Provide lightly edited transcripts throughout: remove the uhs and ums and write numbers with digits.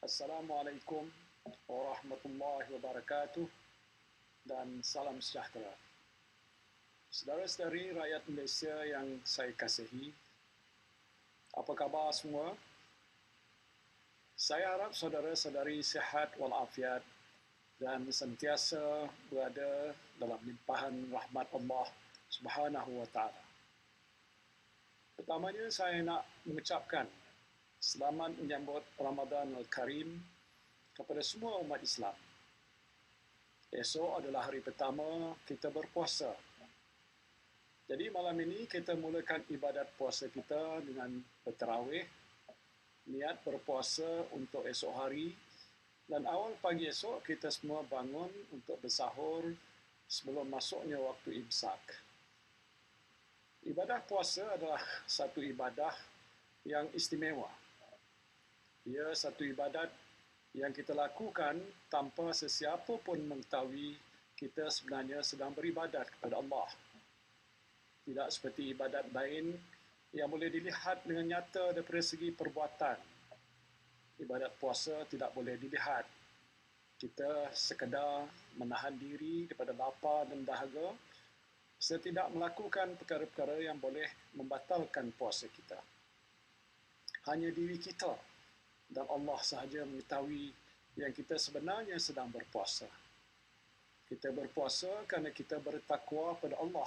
Assalamualaikum warahmatullahi wabarakatuh dan salam sejahtera. Saudara-saudari rakyat Malaysia yang saya kasihi, apa khabar semua? Saya harap saudara-saudari sihat walafiat dan sentiasa berada dalam limpahan rahmat Allah Subhanahu wa taala. Pertamanya saya nak mengucapkan selamat menyambut Ramadan Al-Karim kepada semua umat Islam. Esok adalah hari pertama kita berpuasa. Jadi malam ini kita mulakan ibadat puasa kita dengan bertarawih, niat berpuasa untuk esok hari, dan awal pagi esok kita semua bangun untuk bersahur sebelum masuknya waktu imsak. Ibadah puasa adalah satu ibadah yang istimewa. Ia satu ibadat yang kita lakukan tanpa sesiapa pun mengetahui kita sebenarnya sedang beribadat kepada Allah. Tidak seperti ibadat lain yang boleh dilihat dengan nyata daripada segi perbuatan. Ibadat puasa tidak boleh dilihat. Kita sekadar menahan diri daripada lapar dan dahaga serta tidak melakukan perkara-perkara yang boleh membatalkan puasa kita. Hanya diri kita dan Allah sahaja mengetahui yang kita sebenarnya sedang berpuasa. Kita berpuasa kerana kita bertakwa pada Allah,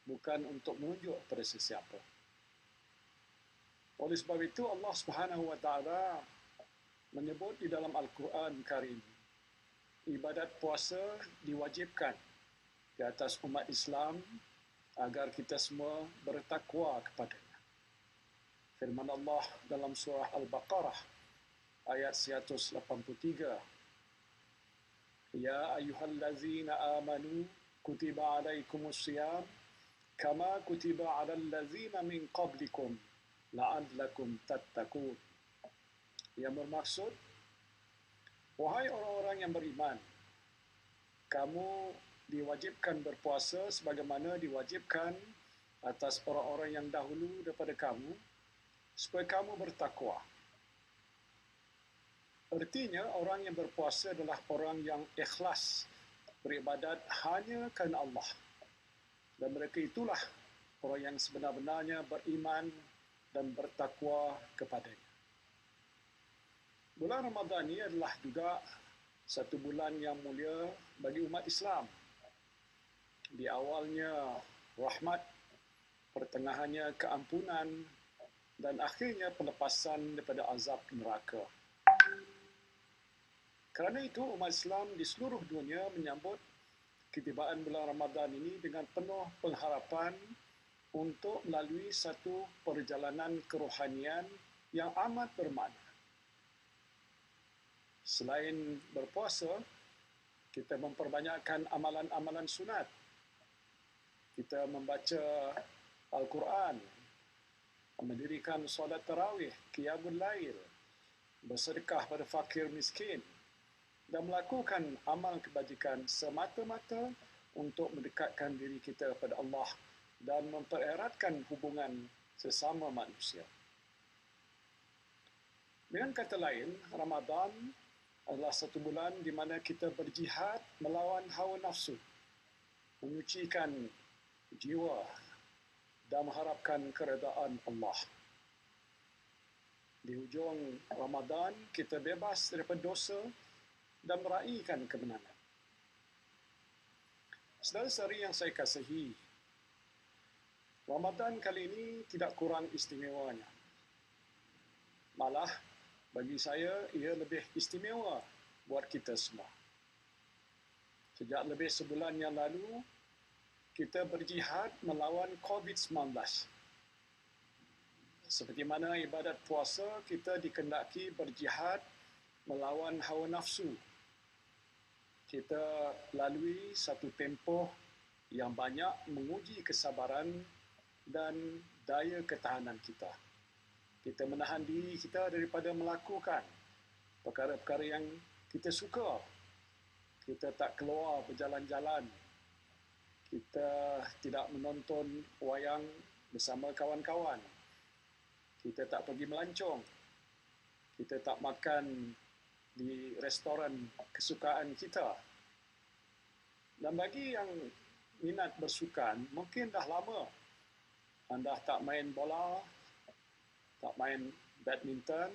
bukan untuk menunjuk pada sesiapa. Oleh sebab itu Allah Subhanahu wa taala menyebut di dalam Al-Quran Karim, ibadat puasa diwajibkan ke atas umat Islam agar kita semua bertakwa kepadanya. Firman Allah dalam surah Al-Baqarah ayat 183. Ya ayyuhallazina amanu kutiba alaikumusiyam kama kutiba alal ladzina min qablikum la'allakum tattaqun. Yang bermaksud, wahai orang-orang yang beriman, kamu diwajibkan berpuasa sebagaimana diwajibkan atas orang-orang yang dahulu daripada kamu, supaya kamu bertakwa. Artinya, orang yang berpuasa adalah orang yang ikhlas beribadat hanya kerana Allah. Dan mereka itulah orang yang sebenar-benarnya beriman dan bertakwa kepadanya. Bulan Ramadan ini adalah juga satu bulan yang mulia bagi umat Islam. Di awalnya rahmat, pertengahannya keampunan, dan akhirnya pelepasan daripada azab neraka. Kerana itu, umat Islam di seluruh dunia menyambut ketibaan bulan Ramadan ini dengan penuh pengharapan untuk melalui satu perjalanan kerohanian yang amat bermakna. Selain berpuasa, kita memperbanyakkan amalan-amalan sunat. Kita membaca Al-Quran, mendirikan solat tarawih, qiyamul lail, bersedekah pada fakir miskin, dan melakukan amal kebajikan semata-mata untuk mendekatkan diri kita kepada Allah dan mempereratkan hubungan sesama manusia. Dengan kata lain, Ramadan adalah satu bulan di mana kita berjihad melawan hawa nafsu, menyucikan jiwa dan mengharapkan keredaan Allah. Di hujung Ramadan, kita bebas daripada dosa dan meraihkan kemenangan. Saudara-saudari yang saya kasihi, Ramadan kali ini tidak kurang istimewanya. Malah, bagi saya, ia lebih istimewa buat kita semua. Sejak lebih sebulan yang lalu, kita berjihad melawan COVID-19. Seperti mana ibadat puasa, kita dikendaki berjihad melawan hawa nafsu. Kita lalui satu tempoh yang banyak menguji kesabaran dan daya ketahanan kita. Kita menahan diri kita daripada melakukan perkara-perkara yang kita suka. Kita tak keluar berjalan-jalan. Kita tidak menonton wayang bersama kawan-kawan. Kita tak pergi melancong. Kita tak makan di restoran kesukaan kita. Dan bagi yang minat bersukan, mungkin dah lama anda tak main bola, tak main badminton,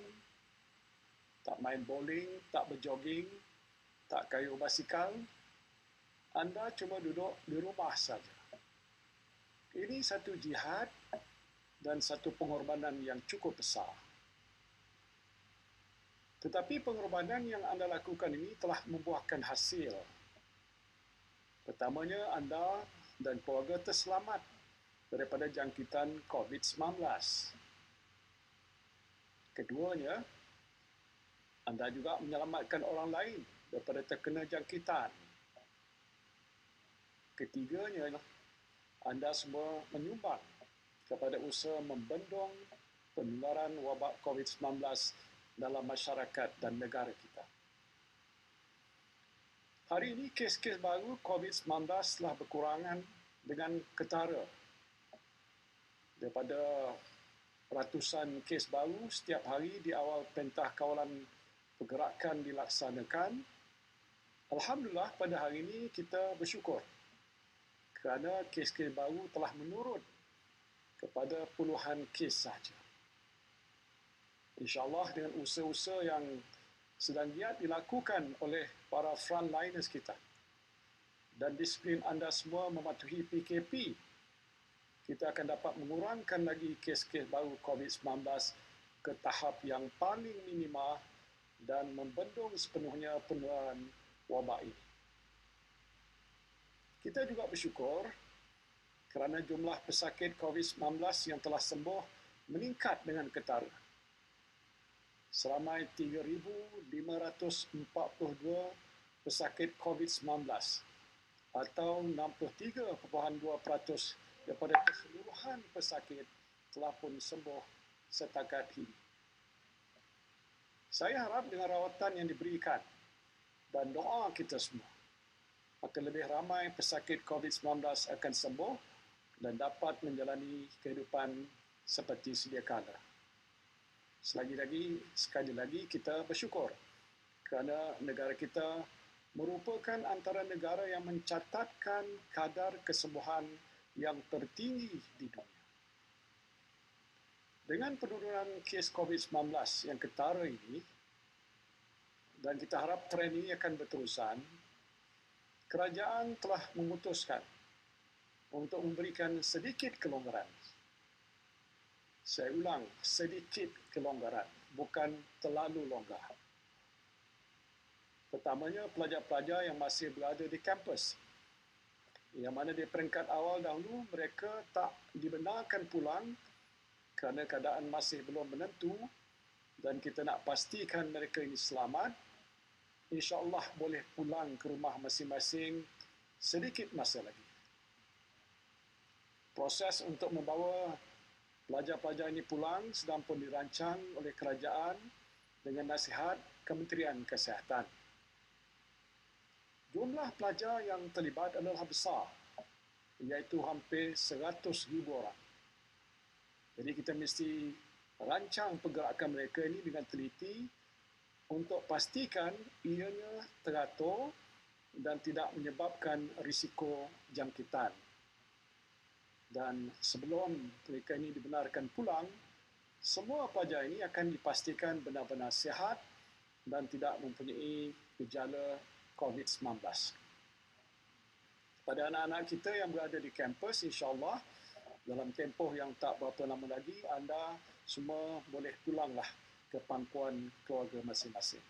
tak main bowling, tak berjoging, tak kayuh basikal, anda cuma duduk di rumah saja. Ini satu jihad dan satu pengorbanan yang cukup besar. Tetapi pengorbanan yang anda lakukan ini telah membuahkan hasil. Pertamanya, anda dan keluarga terselamat daripada jangkitan COVID-19. Keduanya, anda juga menyelamatkan orang lain daripada terkena jangkitan. Ketiganya, anda semua menyumbang kepada usaha membendung penularan wabak COVID-19 dalam masyarakat dan negara kita. Hari ini, kes-kes baru COVID-19 telah berkurangan dengan ketara. Daripada ratusan kes baru setiap hari di awal Pentah Kawalan Pergerakan dilaksanakan, alhamdulillah pada hari ini kita bersyukur kerana kes-kes baru telah menurun kepada puluhan kes sahaja. InsyaAllah dengan usaha-usaha yang sedang giat dilakukan oleh para frontliners kita dan disiplin anda semua mematuhi PKP, kita akan dapat mengurangkan lagi kes-kes baru COVID-19 ke tahap yang paling minima dan membendung sepenuhnya penularan wabak ini. Kita juga bersyukur kerana jumlah pesakit COVID-19 yang telah sembuh meningkat dengan ketara. Seramai 3,542 pesakit COVID-19 atau 63.2% daripada keseluruhan pesakit telah pun sembuh setakat ini. Saya harap dengan rawatan yang diberikan dan doa kita semua, maka lebih ramai pesakit COVID-19 akan sembuh dan dapat menjalani kehidupan seperti sedia kala. Sekali lagi kita bersyukur kerana negara kita merupakan antara negara yang mencatatkan kadar kesembuhan yang tertinggi di dunia. Dengan penurunan kes COVID-19 yang ketara ini, dan kita harap trend ini akan berterusan, kerajaan telah memutuskan untuk memberikan sedikit kelonggaran. Saya ulang, sedikit kelonggaran, bukan terlalu longgar. Pertamanya, pelajar-pelajar yang masih berada di kampus, yang mana di peringkat awal dahulu mereka tak dibenarkan pulang kerana keadaan masih belum menentu dan kita nak pastikan mereka ini selamat, insya-Allah boleh pulang ke rumah masing-masing sedikit masa lagi. Proses untuk membawa pelajar-pelajar ini pulang sedang pun dirancang oleh kerajaan dengan nasihat Kementerian Kesihatan. Jumlah pelajar yang terlibat adalah besar, iaitu hampir 100,000 orang. Jadi kita mesti rancang pergerakan mereka ini dengan teliti untuk pastikan ianya teratur dan tidak menyebabkan risiko jangkitan. Dan sebelum mereka ini dibenarkan pulang, semua pelajar ini akan dipastikan benar-benar sihat dan tidak mempunyai gejala COVID-19. Pada anak-anak kita yang berada di kampus, insya-Allah dalam tempoh yang tak berapa lama lagi, anda semua boleh pulanglah ke pangkuan keluarga masing-masing.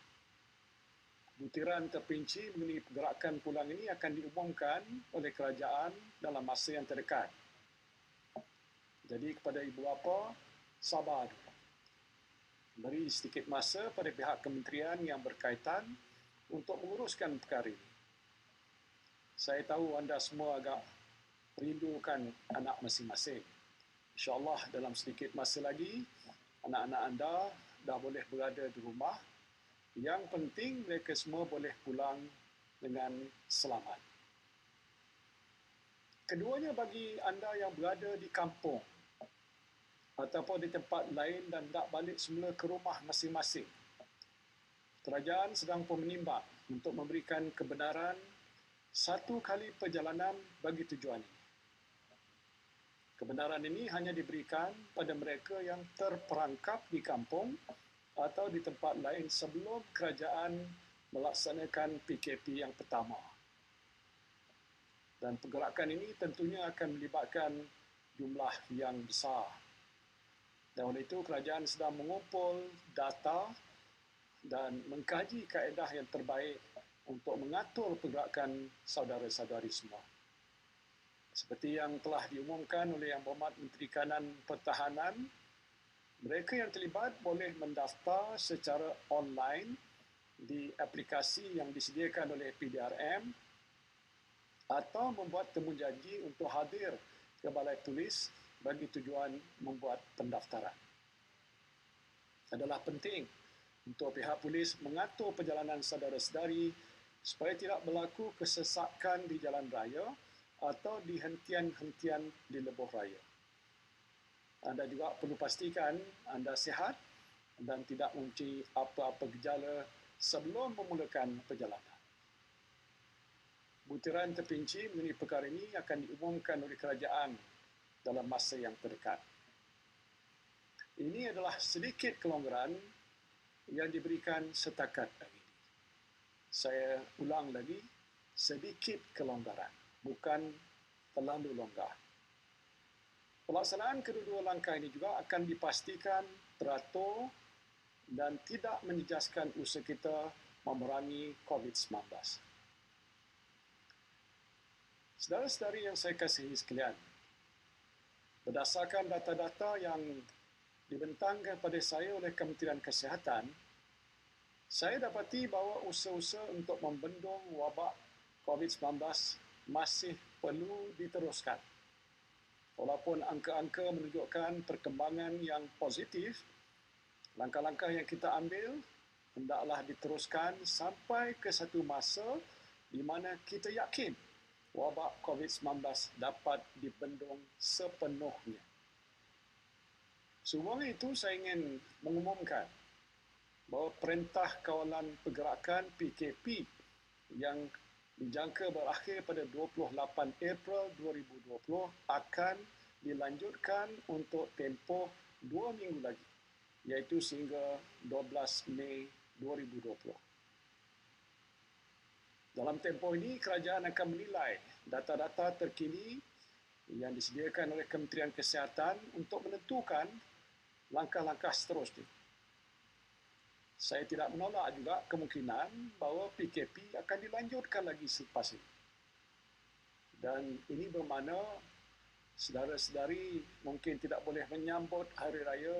Butiran terperinci mengenai pergerakan pulang ini akan diumumkan oleh kerajaan dalam masa yang terdekat. Jadi kepada ibu bapa, sabar dulu. Beri sedikit masa pada pihak kementerian yang berkaitan untuk menguruskan perkara ini. Saya tahu anda semua agak rindukan anak masing-masing. InsyaAllah dalam sedikit masa lagi, anak-anak anda dah boleh berada di rumah. Yang penting mereka semua boleh pulang dengan selamat. Keduanya bagi anda yang berada di kampung ataupun di tempat lain dan tak balik semula ke rumah masing-masing. kerajaan sedang pun menimbang untuk memberikan kebenaran satu kali perjalanan bagi tujuan ini. Kebenaran ini hanya diberikan pada mereka yang terperangkap di kampung atau di tempat lain sebelum kerajaan melaksanakan PKP yang pertama. Dan pergerakan ini tentunya akan melibatkan jumlah yang besar. Dan oleh itu kerajaan sedang mengumpul data dan mengkaji kaedah yang terbaik untuk mengatur pergerakan saudara-saudari semua. Seperti yang telah diumumkan oleh Yang Berhormat Menteri Kanan Pertahanan, mereka yang terlibat boleh mendaftar secara online di aplikasi yang disediakan oleh PDRM atau membuat temujanji untuk hadir ke Balai Polis bagi tujuan membuat pendaftaran. Adalah penting untuk pihak polis mengatur perjalanan saudara-saudari supaya tidak berlaku kesesakan di jalan raya atau di hentian-hentian di lebuh raya. Anda juga perlu pastikan anda sihat dan tidak mempunyai apa-apa gejala sebelum memulakan perjalanan. Butiran terperinci mengenai perkara ini akan diumumkan oleh kerajaan dalam masa yang terdekat. Ini adalah sedikit kelonggaran yang diberikan setakat hari ini. Saya ulang lagi, sedikit kelonggaran, bukan terlalu longgar. Pelaksanaan kedua-dua langkah ini juga akan dipastikan teratur dan tidak menjejaskan usaha kita memerangi COVID-19. Saudara-saudari yang saya kasihi sekalian, berdasarkan data-data yang dibentangkan kepada saya oleh Kementerian Kesihatan, saya dapati bahawa usaha-usaha untuk membendung wabak COVID-19 masih perlu diteruskan. Walaupun angka-angka menunjukkan perkembangan yang positif, langkah-langkah yang kita ambil hendaklah diteruskan sampai ke satu masa di mana kita yakin wabak COVID-19 dapat dibendung sepenuhnya. Sehubungan itu, saya ingin mengumumkan bahawa Perintah Kawalan Pergerakan PKP yang dijangka berakhir pada 28 April 2020 akan dilanjutkan untuk tempoh 2 minggu lagi, iaitu sehingga 12 Mei 2020. Dalam tempoh ini, kerajaan akan menilai data-data terkini yang disediakan oleh Kementerian Kesihatan untuk menentukan langkah-langkah seterusnya. Saya tidak menolak juga kemungkinan bahawa PKP akan dilanjutkan lagi selepas ini. Dan ini bermakna saudara-saudari mungkin tidak boleh menyambut Hari Raya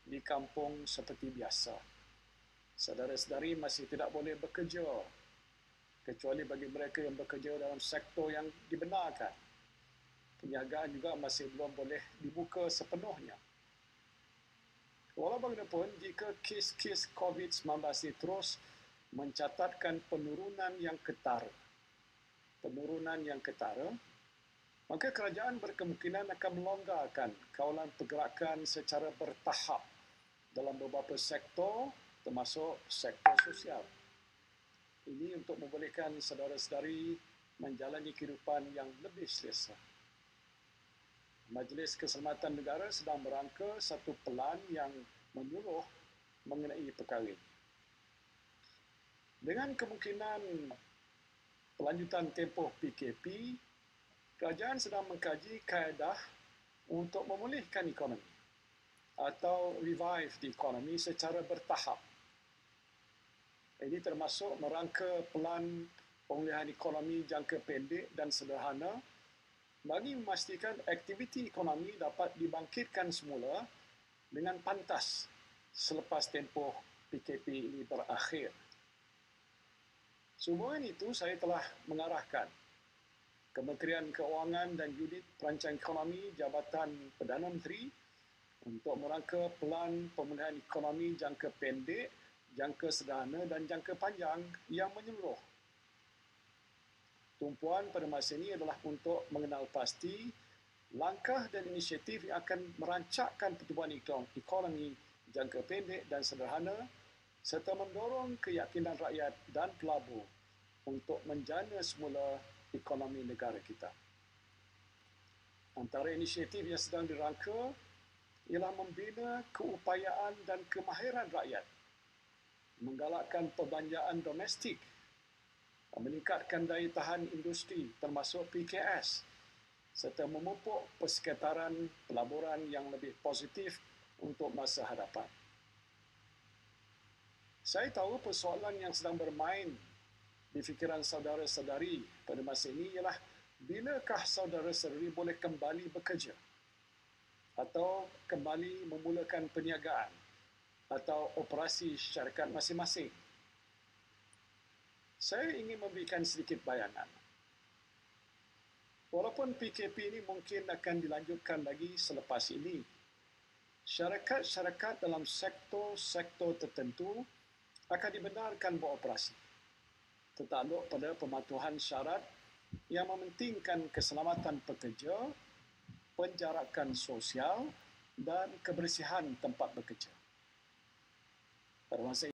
di kampung seperti biasa. Saudara-saudari masih tidak boleh bekerja, kecuali bagi mereka yang bekerja dalam sektor yang dibenarkan. Perniagaan juga masih belum boleh dibuka sepenuhnya. Walau bagaimanapun, jika kes-kes COVID-19 ini terus mencatatkan penurunan yang ketara, maka kerajaan berkemungkinan akan melonggarkan kawalan pergerakan secara bertahap dalam beberapa sektor, termasuk sektor sosial. Ini untuk membolehkan saudara-saudari menjalani kehidupan yang lebih selesa. Majlis Keselamatan Negara sedang merangka satu pelan yang menyeluruh mengenai perkara ini. Dengan kemungkinan pelanjutan tempoh PKP, kerajaan sedang mengkaji kaedah untuk memulihkan ekonomi atau revive the economy secara bertahap. Ini termasuk merangka pelan pemulihan ekonomi jangka pendek dan sederhana bagi memastikan aktiviti ekonomi dapat dibangkitkan semula dengan pantas selepas tempoh PKP ini berakhir. Sehubungan itu, saya telah mengarahkan Kementerian Keuangan dan Unit Perancang Ekonomi Jabatan Perdana Menteri untuk merangka pelan pemulihan ekonomi jangka pendek, jangka sederhana dan jangka panjang yang menyeluruh. Tumpuan pada masa ini adalah untuk mengenal pasti langkah dan inisiatif yang akan merancakkan pertumbuhan ekonomi jangka pendek dan sederhana serta mendorong keyakinan rakyat dan pelabur untuk menjana semula ekonomi negara kita. Antara inisiatif yang sedang dirangka ialah membina keupayaan dan kemahiran rakyat, menggalakkan perbelanjaan domestik, meningkatkan daya tahan industri termasuk PKS, serta memupuk persekitaran pelaburan yang lebih positif untuk masa hadapan. Saya tahu persoalan yang sedang bermain di fikiran saudara-saudari pada masa ini ialah bilakah saudara-saudari boleh kembali bekerja atau kembali memulakan perniagaan atau operasi syarikat masing-masing. Saya ingin memberikan sedikit bayangan. Walaupun PKP ini mungkin akan dilanjutkan lagi selepas ini, syarikat-syarikat dalam sektor-sektor tertentu akan dibenarkan beroperasi, tertakluk pada pematuhan syarat yang mementingkan keselamatan pekerja, penjarakan sosial dan kebersihan tempat bekerja. Pada masa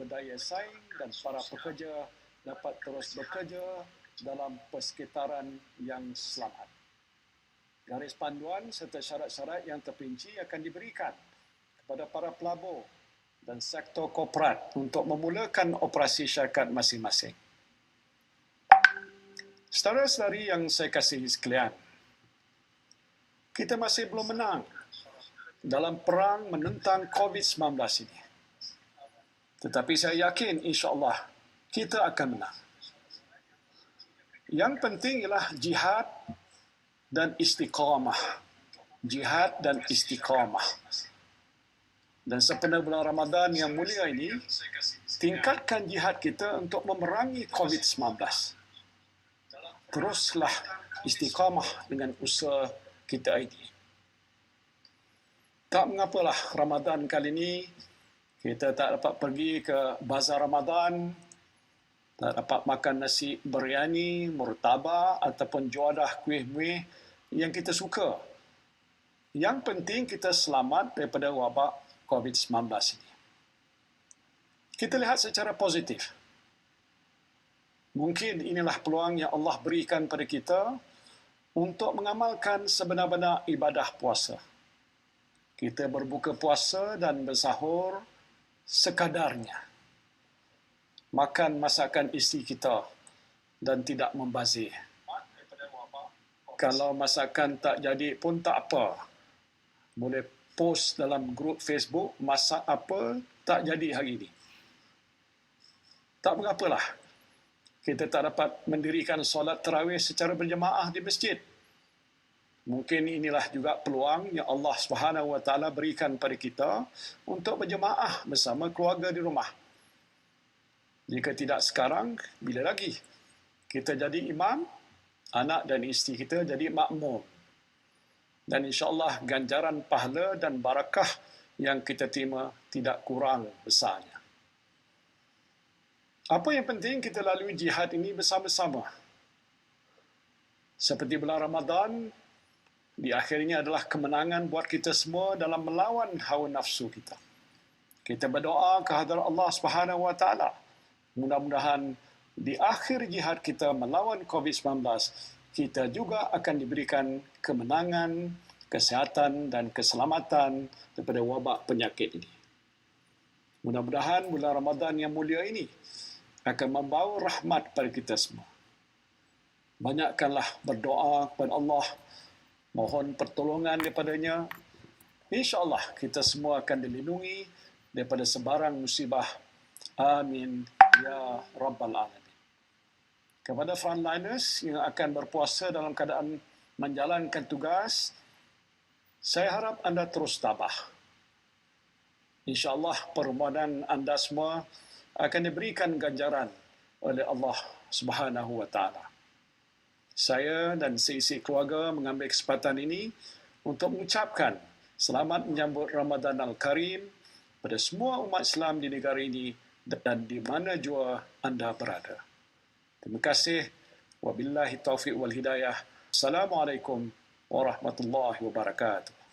berdaya saing dan para pekerja dapat terus bekerja dalam persekitaran yang selamat. Garis panduan serta syarat-syarat yang terperinci akan diberikan kepada para pelabur dan sektor korporat untuk memulakan operasi syarikat masing-masing. Saudara-saudari yang saya kasihi sekalian, kita masih belum menang dalam perang menentang COVID-19 ini. Tetapi saya yakin insya-Allah kita akan menang. Yang penting ialah jihad dan istiqamah. Jihad dan istiqamah. Dan sempena bulan Ramadan yang mulia ini, tingkatkan jihad kita untuk memerangi COVID-19. Teruslah istiqamah dengan usaha kita ini. Tak mengapalah Ramadan kali ini kita tak dapat pergi ke bazar Ramadan, tak dapat makan nasi biryani, murtabak ataupun juadah kuih-muih yang kita suka. Yang penting kita selamat daripada wabak COVID-19 ini. Kita lihat secara positif. Mungkin inilah peluang yang Allah berikan pada kita untuk mengamalkan sebenar-benar ibadah puasa. Kita berbuka puasa dan bersahur sekadarnya. Makan masakan isteri kita dan tidak membazir. Kalau masakan tak jadi pun tak apa. Boleh post dalam grup Facebook masak apa tak jadi hari ini. Tak mengapalah. Kita tak dapat mendirikan solat tarawih secara berjemaah di masjid. Mungkin inilah juga peluang yang Allah SWT berikan pada kita untuk berjemaah bersama keluarga di rumah. Jika tidak sekarang, bila lagi? Kita jadi imam, anak dan isteri kita jadi makmum. Dan insya-Allah ganjaran pahala dan barakah yang kita terima tidak kurang besarnya. Apa yang penting kita lalui jihad ini bersama-sama. Seperti bulan Ramadan, di akhirnya adalah kemenangan buat kita semua dalam melawan hawa nafsu kita. Kita berdoa ke hadirat Allah Subhanahu Wa Taala. Mudah-mudahan di akhir jihad kita melawan COVID-19, kita juga akan diberikan kemenangan, kesihatan dan keselamatan daripada wabak penyakit ini. Mudah-mudahan bulan Ramadan yang mulia ini akan membawa rahmat pada kita semua. Banyakkanlah berdoa kepada Allah, mohon pertolongan daripadanya. InsyaAllah kita semua akan dilindungi daripada sebarang musibah. Amin. Ya Rabbal Alamin. Kepada frontliners yang akan berpuasa dalam keadaan menjalankan tugas, saya harap anda terus tabah. InsyaAllah permohonan anda semua akan diberikan ganjaran oleh Allah Subhanahu Wa Taala. Saya dan seisi keluarga mengambil kesempatan ini untuk mengucapkan selamat menyambut Ramadan Al-Karim pada semua umat Islam di negara ini dan di mana jua anda berada. Terima kasih. Wabillahi taufiq wal hidayah. Assalamualaikum warahmatullahi wabarakatuh.